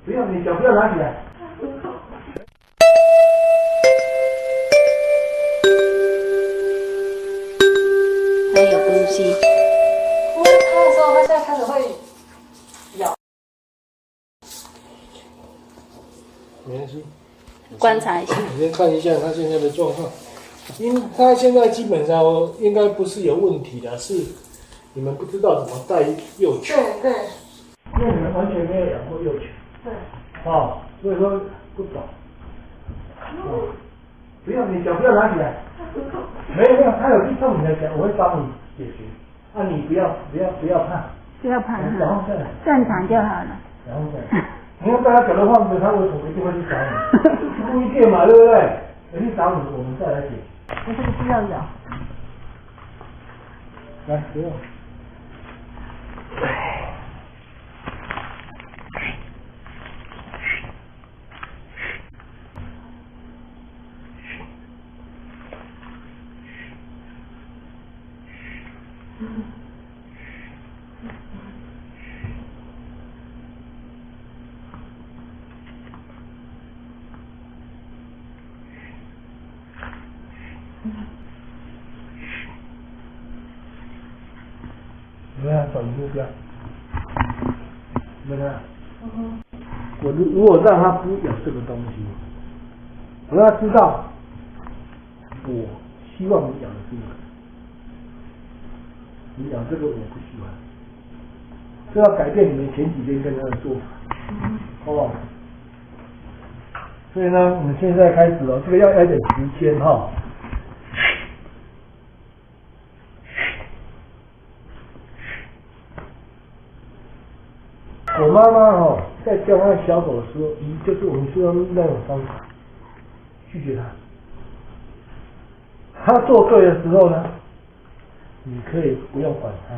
不要，你脚不要拿起来。还有东西。摸它的时候，它现在开始会咬。没关系，观察一下。你先看一下他现在的状况，他现在基本上应该不是有问题的，是你们不知道怎么带幼犬。对，因为你们完全没有养过幼犬。对。哦，所以说不懂。哦，不要，你脚不要拿起来。没有，他有去碰你的脚，我会帮你解决。啊，你不要怕。不要怕，然后再来。正常就好了。然后再来。你要把他脚都放着，他为什么一定会去找你？故意电嘛，对不对？有去找你，我们再来解决。我这个不要咬。来，不要。怎么样？转移目标？怎么样？我如果让他不咬这个东西，我让他知道，我希望你咬的是这个，你咬这个我不喜欢，这要改变你们前几天跟他的做法，哦。所以呢，我们现在开始了，这个要点时间哈。我妈妈在教她小狗的时候，就是我们说的那种方法，拒绝它。它做对的时候呢，你可以不用管它，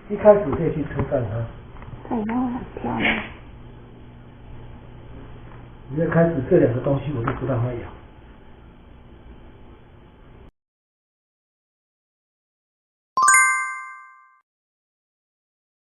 一开始可以去称赞它。它以后很漂亮。你要开始这两个东西，我就不让它咬。